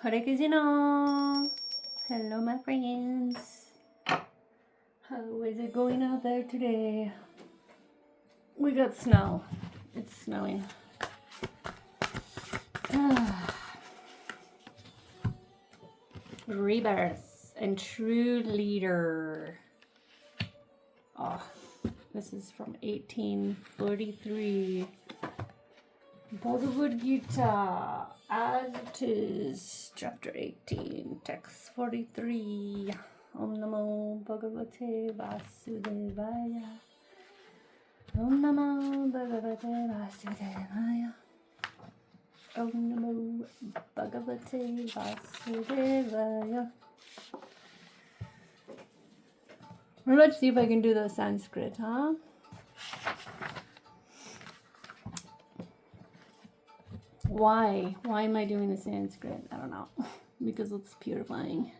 Hare Krishna! Hello, my friends. How is it going out there today? We got snow. It's snowing. Rebirth and true leader. Oh, this is from 1843. Bhagavad Gita, as it is, chapter 18, text 43. Om Namo Bhagavate Vasudevaya. Om Namo Bhagavate Vasudevaya. Om Namo Bhagavate Vasudevaya. Well, let's see if I can do the Sanskrit, huh? Why? Why am I doing the Sanskrit? I don't know. Because it's purifying.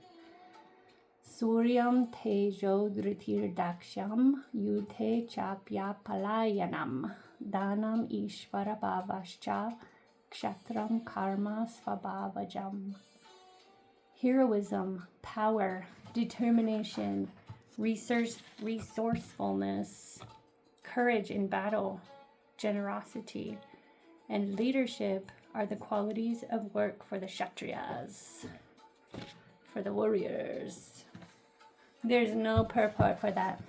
Suryam tejo dhritir daksham yute chapya palayanam danam ishvara bhavascha kshatram karma svabhavajam. Heroism, power, determination, resourcefulness, courage in battle, generosity, and leadership are the qualities of work for the Kshatriyas, for the warriors. There's no purport for that.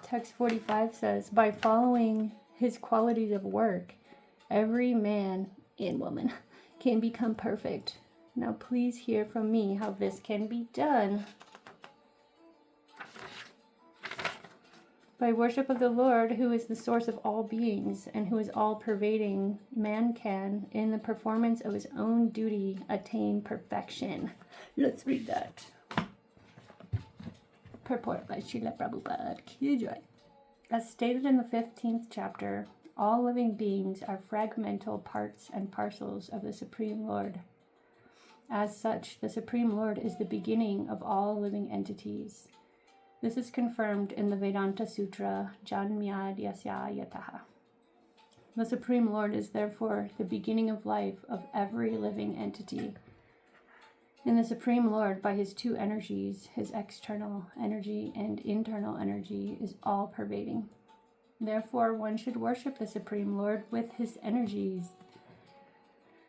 Text 45 says, by following his qualities of work, every man and woman can become perfect. Now please hear from me how this can be done. By worship of the Lord, who is the source of all beings and who is all-pervading, man can, in the performance of his own duty, attain perfection. Let's read that. Purport by Srila Prabhupada. Ki Jai. As stated in the 15th chapter, all living beings are fragmental parts and parcels of the Supreme Lord. As such, the Supreme Lord is the beginning of all living entities. This is confirmed in the Vedanta Sutra, Janmya Yasya Yataha. The Supreme Lord is therefore the beginning of life of every living entity. And the Supreme Lord, by his two energies, his external energy and internal energy, is all-pervading. Therefore, one should worship the Supreme Lord with his energies.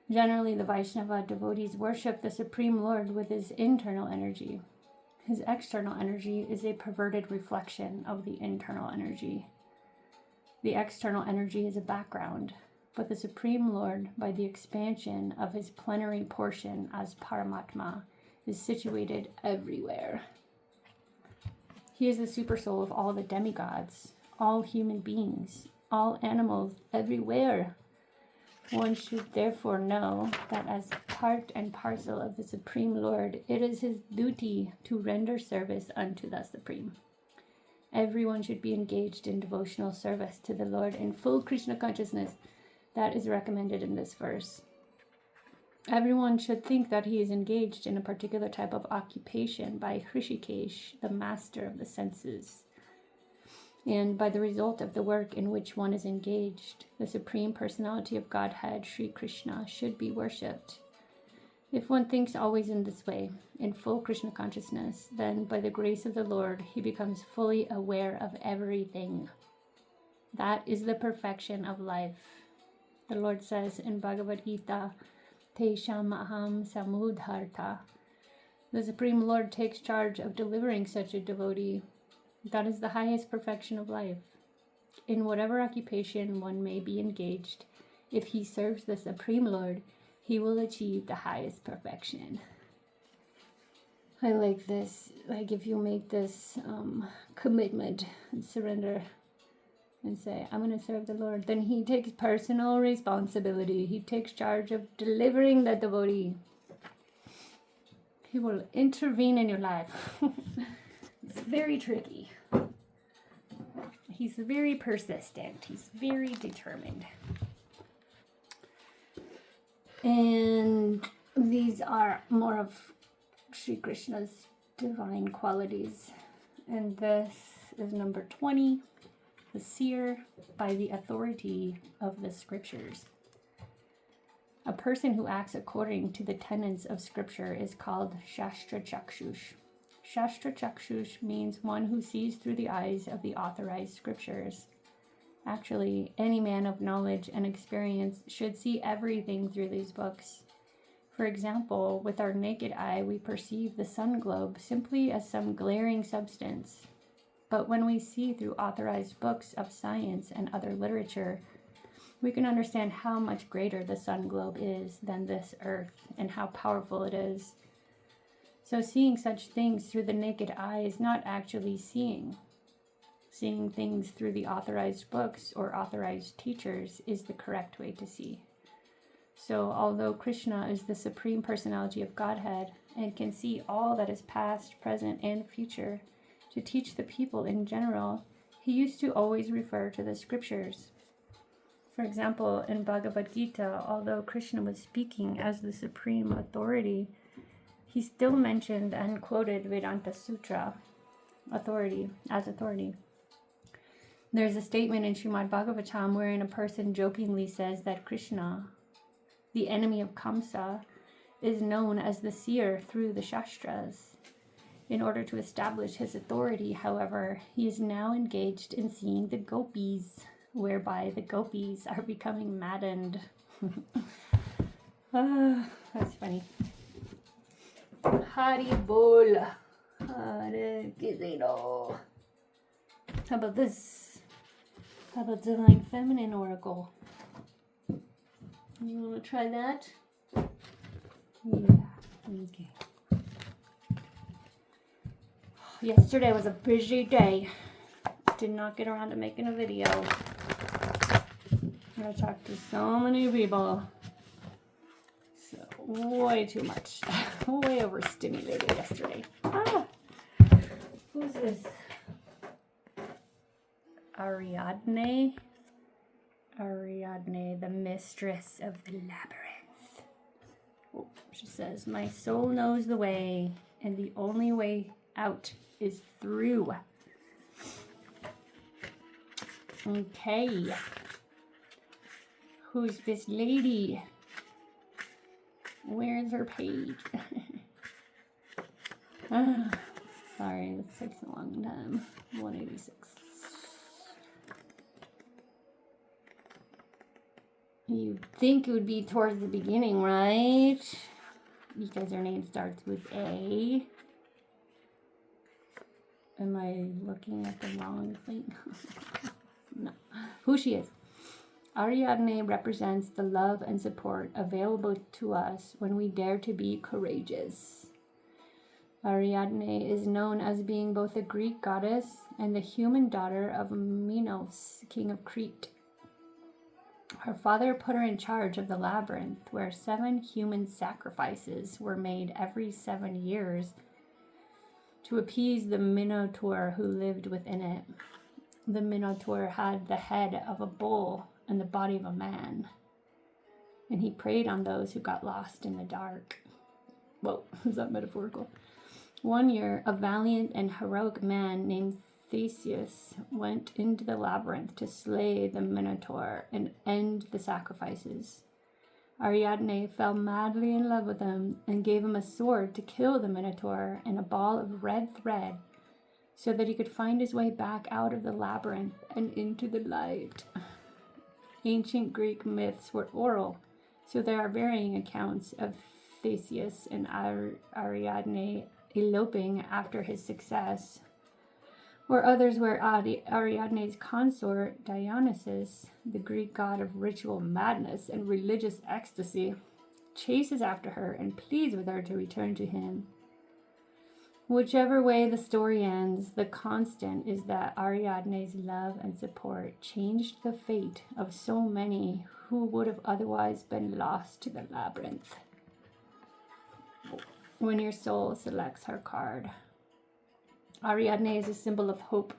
Generally, the Vaishnava devotees worship the Supreme Lord with his internal energy. His external energy is a perverted reflection of the internal energy. The external energy is a background, but the Supreme Lord, by the expansion of his plenary portion as Paramatma, is situated everywhere. He is the supersoul of all the demigods, all human beings, all animals, everywhere. One should therefore know that as part and parcel of the Supreme Lord, it is his duty to render service unto the Supreme. Everyone should be engaged in devotional service to the Lord in full Krishna consciousness. That is recommended in this verse. Everyone should think that he is engaged in a particular type of occupation by Hrishikesh, the master of the senses. And by the result of the work in which one is engaged, the Supreme Personality of Godhead, Sri Krishna, should be worshipped. If one thinks always in this way, in full Krishna consciousness, then by the grace of the Lord, he becomes fully aware of everything. That is the perfection of life. The Lord says in Bhagavad Gita, Tesham aham samudharta. The Supreme Lord takes charge of delivering such a devotee. That is the highest perfection of life. In whatever occupation one may be engaged, if he serves the Supreme Lord, he will achieve the highest perfection. I like this. Like if you make this commitment and surrender and say, I'm going to serve the Lord, then he takes personal responsibility. He takes charge of delivering the devotee. He will intervene in your life. It's very tricky. He's very persistent. He's very determined. And these are more of Sri Krishna's divine qualities. And this is number 20, the seer by the authority of the scriptures. A person who acts according to the tenets of scripture is called Shastra Chakshush. Shastra Chakshush means one who sees through the eyes of the authorized scriptures. Actually, any man of knowledge and experience should see everything through these books. For example, with our naked eye, we perceive the sun globe simply as some glaring substance. But when we see through authorized books of science and other literature, we can understand how much greater the sun globe is than this earth and how powerful it is. So seeing such things through the naked eye is not actually seeing. Seeing things through the authorized books or authorized teachers is the correct way to see. So although Krishna is the Supreme Personality of Godhead and can see all that is past, present, and future, to teach the people in general, he used to always refer to the scriptures. For example, in Bhagavad Gita, although Krishna was speaking as the supreme authority, he still mentioned and quoted Vedanta Sutra authority. There's a statement in Srimad Bhagavatam wherein a person jokingly says that Krishna, the enemy of Kamsa, is known as the seer through the Shastras. In order to establish his authority, however, he is now engaged in seeing the gopis, whereby the gopis are becoming maddened. That's funny. Hari Bol. Hare Krishna. How about this? How about Divine Feminine Oracle? You want to try that? Yeah. Okay. Yesterday was a busy day. Did not get around to making a video. I talked to so many people. So, way too much. Way overstimulated yesterday. Who's this? Ariadne, the mistress of the labyrinth. Oh, she says, my soul knows the way, and the only way out is through. Okay. Who's this lady? Where's her page? Sorry, this takes a long time. 186. You'd think it would be towards the beginning, right? Because her name starts with A. Am I looking at the wrong thing? No. Who she is. Ariadne represents the love and support available to us when we dare to be courageous. Ariadne is known as being both a Greek goddess and the human daughter of Minos, king of Crete. Her father put her in charge of the labyrinth, where 7 human sacrifices were made every 7 years to appease the Minotaur who lived within it. The Minotaur had the head of a bull and the body of a man, and he preyed on those who got lost in the dark. Whoa, is that metaphorical? One year, a valiant and heroic man named Theseus went into the labyrinth to slay the Minotaur and end the sacrifices. Ariadne fell madly in love with him and gave him a sword to kill the Minotaur and a ball of red thread so that he could find his way back out of the labyrinth and into the light. Ancient Greek myths were oral, so there are varying accounts of Theseus and Ariadne eloping after his success, or others where Ariadne's consort, Dionysus, the Greek god of ritual madness and religious ecstasy, chases after her and pleads with her to return to him. Whichever way the story ends, the constant is that Ariadne's love and support changed the fate of so many who would have otherwise been lost to the labyrinth. When your soul selects her card, Ariadne is a symbol of hope,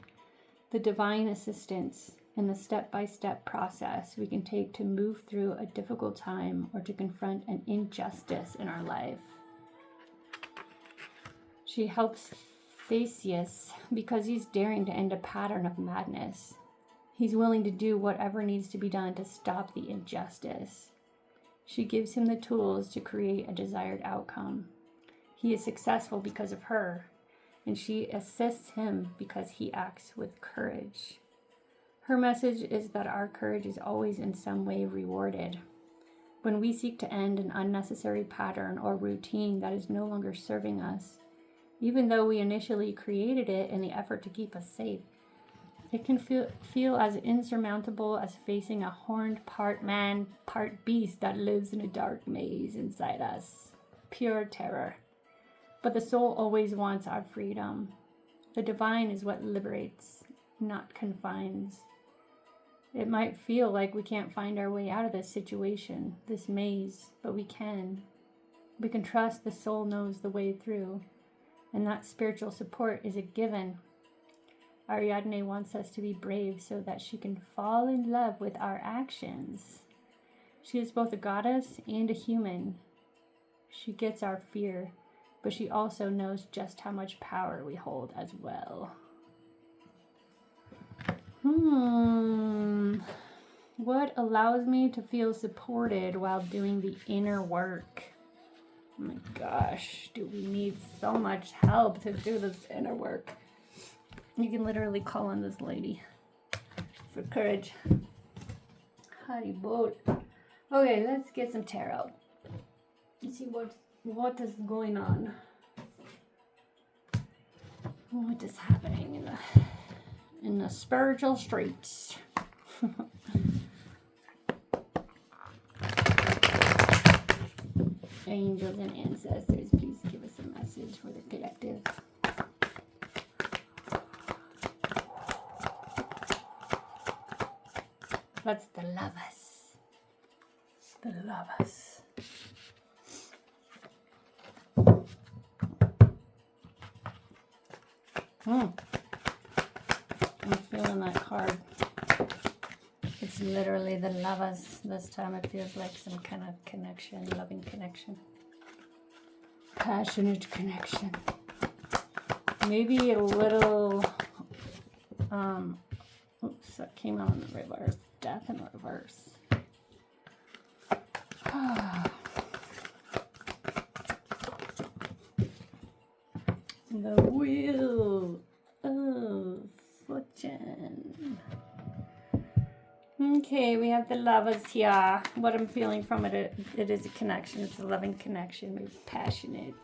the divine assistance, and the step-by-step process we can take to move through a difficult time or to confront an injustice in our life. She helps Theseus because he's daring to end a pattern of madness. He's willing to do whatever needs to be done to stop the injustice. She gives him the tools to create a desired outcome. He is successful because of her, and she assists him because he acts with courage. Her message is that our courage is always in some way rewarded. When we seek to end an unnecessary pattern or routine that is no longer serving us, even though we initially created it in the effort to keep us safe, it can feel as insurmountable as facing a horned part man, part beast that lives in a dark maze inside us. Pure terror. But the soul always wants our freedom. The divine is what liberates, not confines. It might feel like we can't find our way out of this situation, this maze, but we can. We can trust the soul knows the way through, and that spiritual support is a given. Ariadne wants us to be brave so that she can fall in love with our actions. She is both a goddess and a human. She gets our fear, but she also knows just how much power we hold as well. What allows me to feel supported while doing the inner work? Oh my gosh, do we need so much help to do this inner work? You can literally call on this lady for courage. Haribol. Okay, let's get some tarot. Let's see what is going on. What is happening in the spiritual streets? Angels and ancestors, please give us a message for the collective. That's the lovers. The lovers. I'm feeling that card. It's literally the lovers. This time it feels like some kind of connection, loving connection. Passionate connection. Maybe a little, oops, that came out in the reverse. Death in reverse. The wheel of fortune. Okay, we have the lovers here. What I'm feeling from it is a connection. It's a loving connection, maybe passionate.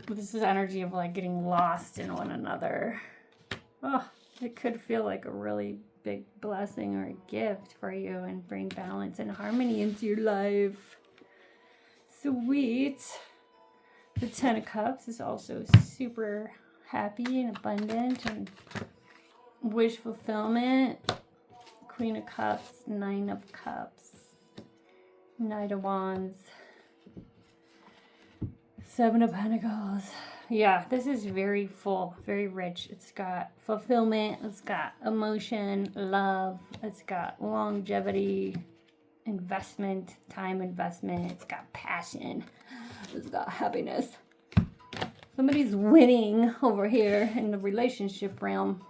This is energy of like getting lost in one another. Oh, it could feel like a really big blessing or a gift for you and bring balance and harmony into your life. Sweet. The Ten of Cups is also super happy and abundant and wish fulfillment. Queen of Cups, Nine of Cups, Knight of Wands, Seven of Pentacles. Yeah, this is very full, very rich. It's got fulfillment, it's got emotion, love, it's got longevity, investment, time investment, it's got passion, it's got happiness. Somebody's winning over here in the relationship realm.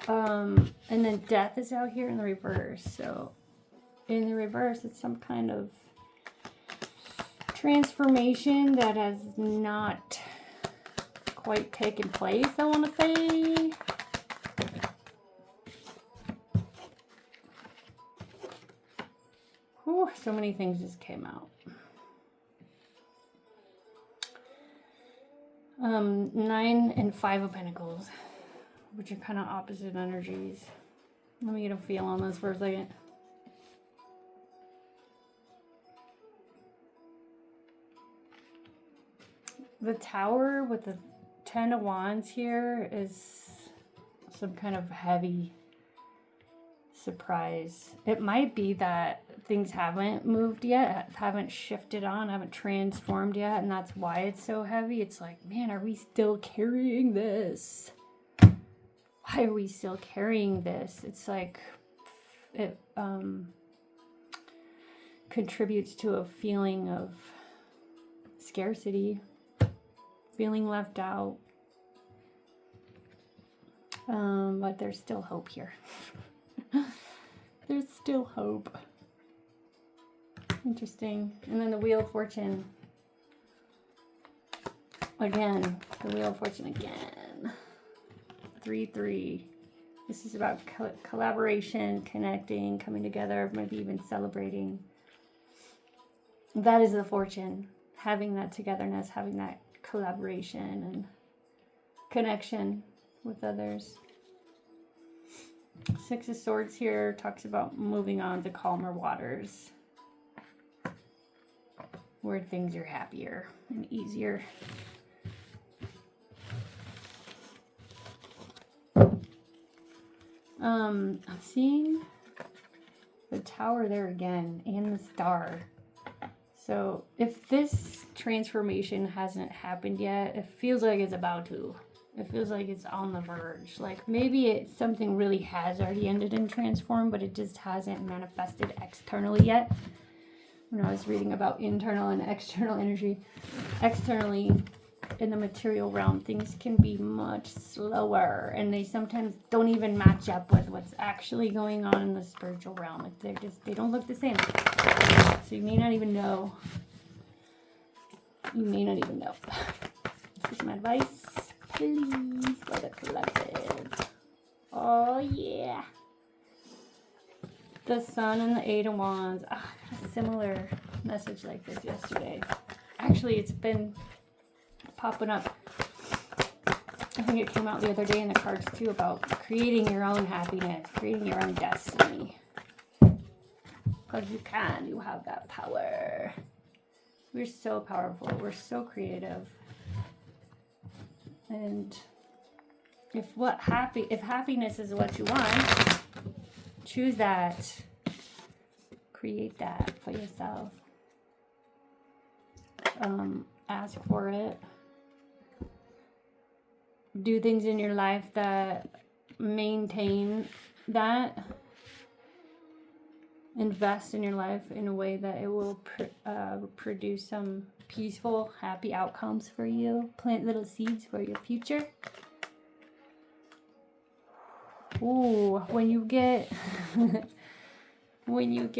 And then death is out here in the reverse. So in the reverse, it's some kind of transformation that has not quite taken place, I want to say. Whew, so many things just came out. 9 and 5 of Pentacles, which are kind of opposite energies. Let me get a feel on this for a second. The Tower with the 10 of Wands here is some kind of heavy surprise. It might be that things haven't moved yet, haven't shifted on, haven't transformed yet, and that's why it's so heavy. It's like, man, are we still carrying this? Why are we still carrying this? It's like it contributes to a feeling of scarcity, feeling left out. But there's still hope here. there's still hope. Interesting. And then the Wheel of Fortune. Again, the Wheel of Fortune again. 3-3. This is about collaboration, connecting, coming together, maybe even celebrating. That is the fortune. Having that togetherness, having that collaboration and connection with others. 6 of Swords here talks about moving on to calmer waters, where things are happier and easier. I'm seeing the Tower there again and the Star. So if this transformation hasn't happened yet, it feels like it's about to. It feels like it's on the verge. Like maybe something really has already ended and transformed, but it just hasn't manifested externally yet. When I was reading about internal and external energy, externally in the material realm, things can be much slower, and they sometimes don't even match up with what's actually going on in the spiritual realm. Like they don't look the same. So you may not even know. You may not even know. This is my advice. Please, for the collective. Oh yeah. The Sun and the 8 of Wands. I got a similar message like this yesterday. Actually, it's been popping up. I think it came out the other day in the cards too about creating your own happiness, creating your own destiny. Because you can, you have that power. We're so powerful, we're so creative. And if happiness is what you want, choose that. Create that for yourself. Ask for it. Do things in your life that maintain that. Invest in your life in a way that it will produce some peaceful, happy outcomes for you. Plant little seeds for your future. Ooh, when you get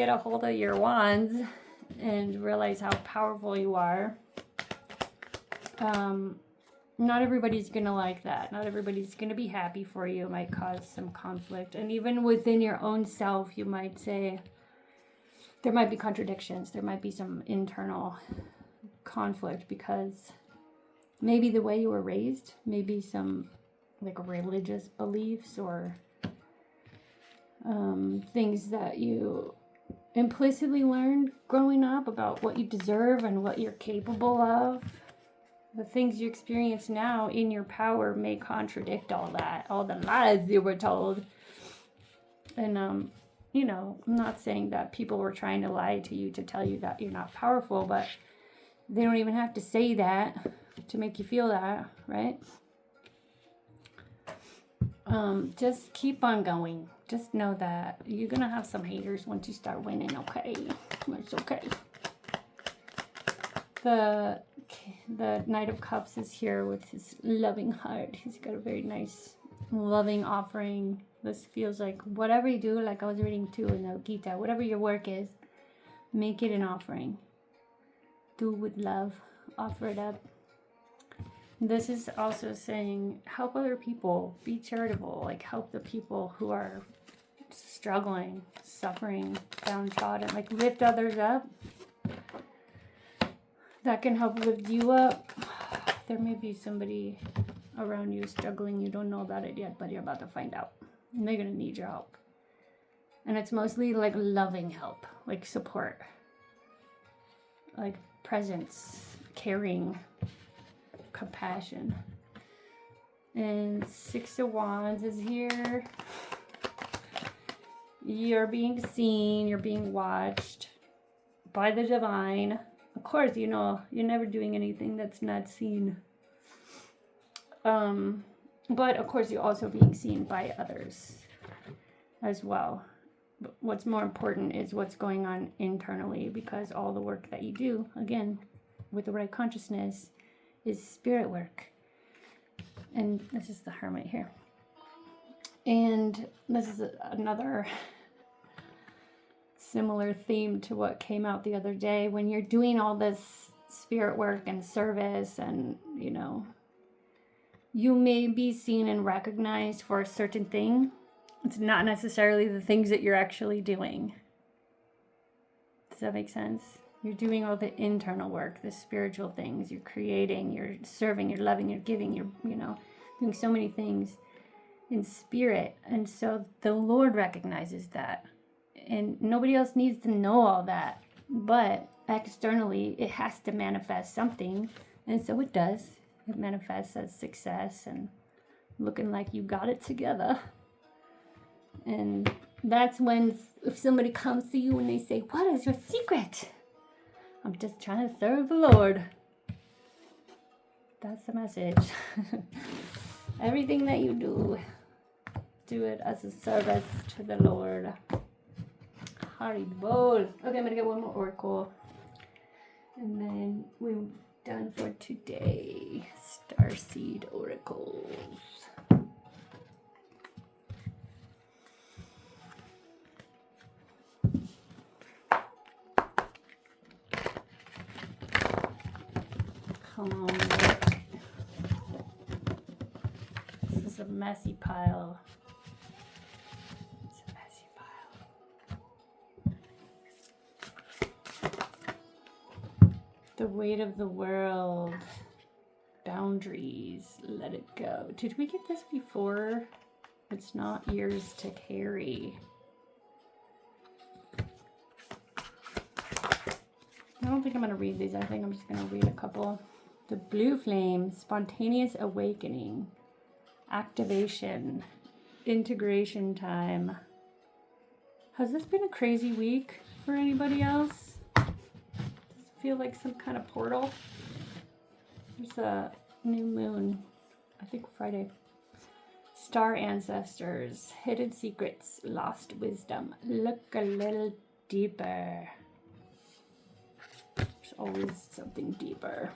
a hold of your wands and realize how powerful you are, not everybody's gonna like that. Not everybody's gonna be happy for you. It might cause some conflict. And even within your own self, you might say, there might be contradictions. There might be some internal conflict because maybe the way you were raised, maybe some like religious beliefs or things that you implicitly learned growing up about what you deserve and what you're capable of. The things you experience now in your power may contradict all that, all the lies you were told. And you know, I'm not saying that people were trying to lie to you to tell you that you're not powerful, but they don't even have to say that to make you feel that, right? Just keep on going. Just know that you're gonna have some haters once you start winning, okay? It's okay. The Knight of Cups is here with his loving heart. He's got a very nice, loving offering. This feels like whatever you do, like I was reading too in the Gita, whatever your work is, make it an offering. Do with love. Offer it up. This is also saying help other people. Be charitable. Like help the people who are struggling, suffering, downtrodden. Like lift others up. That can help lift you up. There may be somebody around you struggling. You don't know about it yet, but you're about to find out. And they're going to need your help. And it's mostly like loving help, like support, like presence, caring, compassion. And 6 of Wands is here. You're being seen, you're being watched by the divine. Of course, you know, you're never doing anything that's not seen. But of course, you're also being seen by others as well. But what's more important is what's going on internally, because all the work that you do, again, with the right consciousness, is spirit work. And this is the Hermit here. And this is another similar theme to what came out the other day. When you're doing all this spirit work and service and, you know, you may be seen and recognized for a certain thing. It's not necessarily the things that you're actually doing. Does that make sense? You're doing all the internal work, the spiritual things. You're creating, you're serving, you're loving, you're giving, you're, you know, doing so many things in spirit. And so the Lord recognizes that. And nobody else needs to know all that. But externally, it has to manifest something. And so it does. It manifests as success and looking like you got it together. And that's when, if somebody comes to you and they say, what is your secret? I'm just trying to serve the Lord. That's the message. Everything that you do, do it as a service to the Lord. Haribol. Okay, I'm going to get one more oracle. And then we're done for today. Starseed oracles. Come on, Rick. This is a messy pile. It's a messy pile. The weight of the world. Boundaries. Let it go. Did we get this before? It's not yours to carry. I don't think I'm going to read these. I think I'm just going to read a couple. The blue flame, spontaneous awakening, activation, integration time. Has this been a crazy week for anybody else? Does it feel like some kind of portal? There's a new moon, I think Friday. Star ancestors, hidden secrets, lost wisdom. Look a little deeper. There's always something deeper.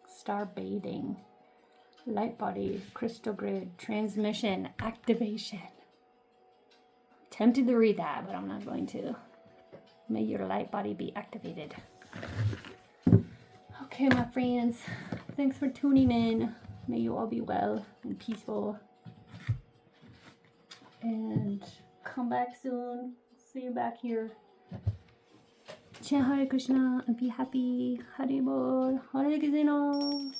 Star bathing, light body, crystal grid, transmission, activation. I'm tempted to read that, but I'm not going to. May your light body be activated. Okay, my friends, thanks for tuning in. May you all be well and peaceful. And come back soon. See you back here. Chant Hare Krishna and be happy. Hare Bol. Hare Krishna.